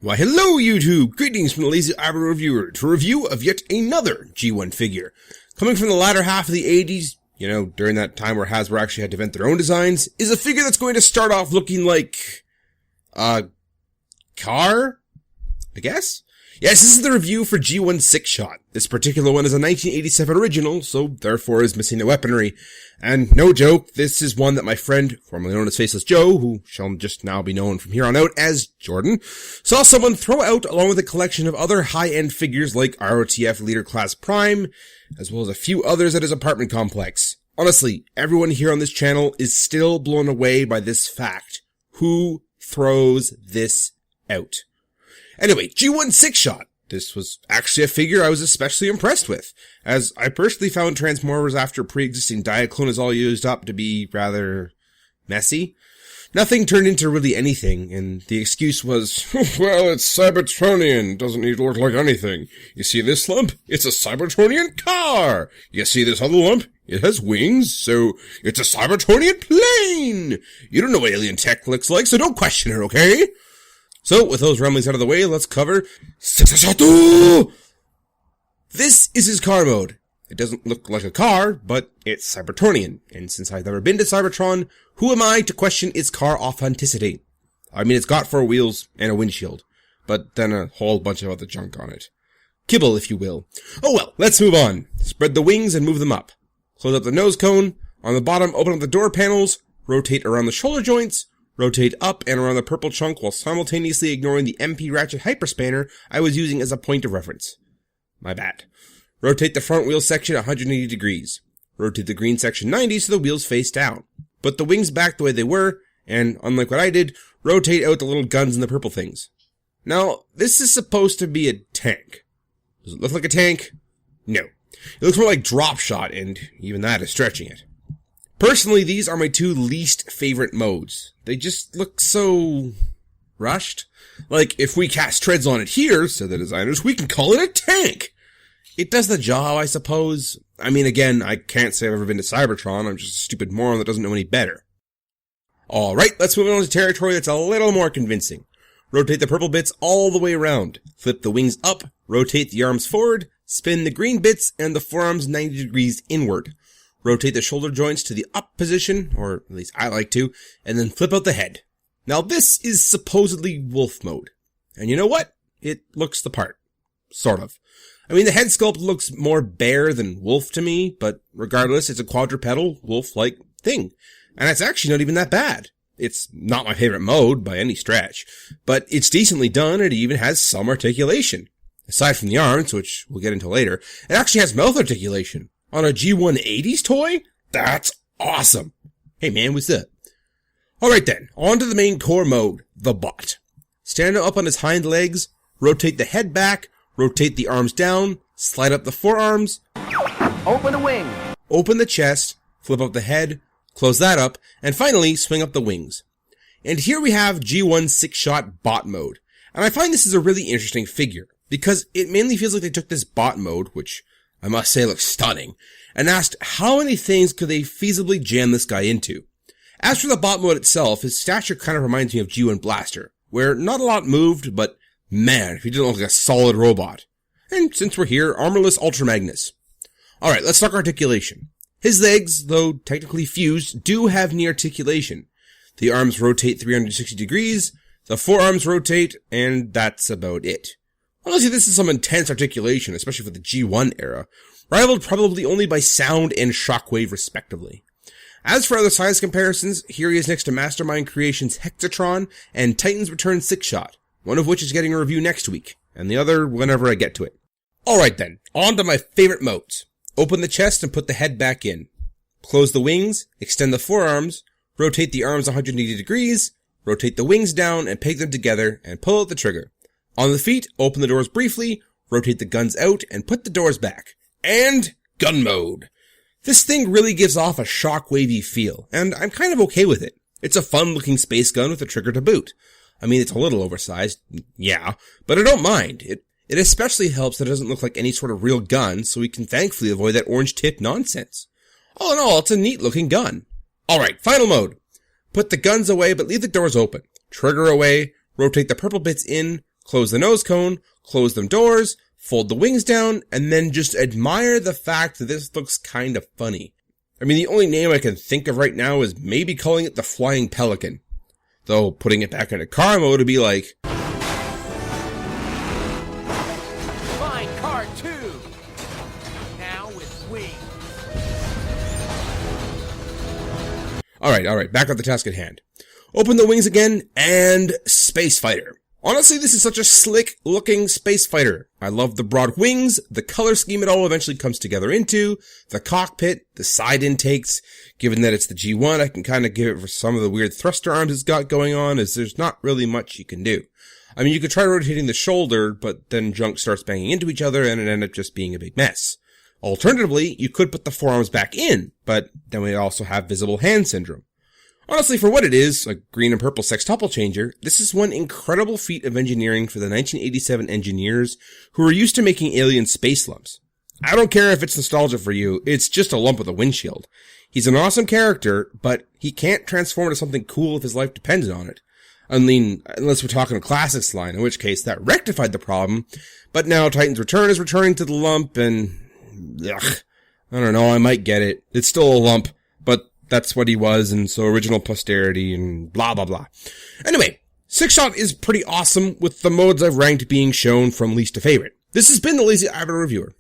Why hello YouTube! Greetings from the LazyEyebrowReviewer to a review of yet another G1 figure. Coming from the latter half of the 80s, you know, during that time where Hasbro actually had to invent their own designs, is a figure that's going to start off looking like a car? I guess? Yes, this is the review for G1 Sixshot. This particular one is a 1987 original, so therefore is missing the weaponry. And no joke, this is one that my friend, formerly known as Faceless Joe, who shall just now be known from here on out as Jordan, saw someone throw out along with a collection of other high-end figures like ROTF Leader Class Prime, as well as a few others at his apartment complex. Honestly, everyone here on this channel is still blown away by this fact. Who throws this out? Anyway, G1 Sixshot. This was actually a figure I was especially impressed with, as I personally found Transformers after pre-existing Diaclonazole used up to be rather messy. Nothing turned into really anything, and the excuse was, well, it's Cybertronian, doesn't need to look like anything. You see this lump? It's a Cybertronian car! You see this other lump? It has wings, so it's a Cybertronian plane! You don't know what alien tech looks like, so don't question her, okay? So, with those rumblings out of the way, let's cover Sixshot. This is his car mode. It doesn't look like a car, but it's Cybertronian. And since I've never been to Cybertron, who am I to question its car authenticity? I mean, it's got 4 wheels and a windshield, but then a whole bunch of other junk on it. Kibble, if you will. Oh well, let's move on. Spread the wings and move them up. Close up the nose cone. On the bottom, open up the door panels. Rotate around the shoulder joints. Rotate up and around the purple chunk while simultaneously ignoring the MP Ratchet Hyperspanner I was using as a point of reference. My bad. Rotate the front wheel section 180 degrees. Rotate the green section 90 so the wheels face down. Put the wings back the way they were, and unlike what I did, rotate out the little guns and the purple things. Now, this is supposed to be a tank. Does it look like a tank? No. It looks more like Drop Shot, and even that is stretching it. Personally, these are my 2 least favorite modes. They just look so rushed. Like, if we cast treads on it here, said the designers, we can call it a tank. It does the job, I suppose. I mean, again, I can't say I've ever been to Cybertron. I'm just a stupid moron that doesn't know any better. Alright, let's move on to territory that's a little more convincing. Rotate the purple bits all the way around. Flip the wings up, rotate the arms forward, spin the green bits and the forearms 90 degrees inward. Rotate the shoulder joints to the up position, or at least I like to, and then flip out the head. Now this is supposedly wolf mode. And you know what? It looks the part. Sort of. I mean, the head sculpt looks more bear than wolf to me, but regardless, it's a quadrupedal, wolf-like thing. And it's actually not even that bad. It's not my favorite mode by any stretch, but it's decently done and it even has some articulation. Aside from the arms, which we'll get into later, it actually has mouth articulation. On a G1 80s toy? That's awesome. Hey man, what's up? Alright then, on to the main core mode, the bot. Stand up on his hind legs, rotate the head back, rotate the arms down, slide up the forearms, open the wing, open the chest, flip up the head, close that up, and finally swing up the wings. And here we have G1 Sixshot bot mode. And I find this is a really interesting figure, because it mainly feels like they took this bot mode, which I must say looks stunning, and asked how many things could they feasibly jam this guy into. As for the bot mode itself, his stature kind of reminds me of G1 Blaster, where not a lot moved, but man, he didn't look like a solid robot. And since we're here, armorless Ultra Magnus. Alright, let's talk articulation. His legs, though technically fused, do have knee articulation. The arms rotate 360 degrees, the forearms rotate, and that's about it. Honestly, this is some intense articulation, especially for the G1 era, rivaled probably only by sound and shockwave respectively. As for other size comparisons, here he is next to Mastermind Creations Hexatron and Titan's Return Sixshot, one of which is getting a review next week, and the other whenever I get to it. Alright then, on to my favorite modes. Open the chest and put the head back in. Close the wings, extend the forearms, rotate the arms 180 degrees, rotate the wings down and peg them together, and pull out the trigger. On the feet, open the doors briefly, rotate the guns out, and put the doors back. And gun mode. This thing really gives off a shockwavy feel, and I'm kind of okay with it. It's a fun-looking space gun with a trigger to boot. I mean, it's a little oversized, yeah, but I don't mind. It especially helps that it doesn't look like any sort of real gun, so we can thankfully avoid that orange tip nonsense. All in all, it's a neat-looking gun. Alright, final mode. Put the guns away, but leave the doors open. Trigger away, rotate the purple bits in, close the nose cone, close them doors, fold the wings down, and then just admire the fact that this looks kind of funny. I mean, the only name I can think of right now is maybe calling it the Flying Pelican. Though, putting it back into car mode would be like... Flying car 2! Now with wings. Alright, back on the task at hand. Open the wings again, and Space Fighter. Honestly, this is such a slick-looking space fighter. I love the broad wings, the color scheme it all eventually comes together into, the cockpit, the side intakes. Given that it's the G1, I can kind of give it for some of the weird thruster arms it's got going on, as there's not really much you can do. I mean, you could try rotating the shoulder, but then junk starts banging into each other, and it ends up just being a big mess. Alternatively, you could put the forearms back in, but then we also have visible hand syndrome. Honestly, for what it is, a green and purple sextuple changer, this is one incredible feat of engineering for the 1987 engineers who were used to making alien space lumps. I don't care if it's nostalgia for you, it's just a lump with a windshield. He's an awesome character, but he can't transform into something cool if his life depended on it. I mean, unless we're talking a classics line, in which case that rectified the problem, but now Titan's Return is returning to the lump, and... ugh, I don't know, I might get it. It's still a lump, but that's what he was, and so original posterity, and blah blah blah. Anyway, Sixshot is pretty awesome, with the modes I've ranked being shown from least to favorite. This has been the Lazy Eyebrow Reviewer.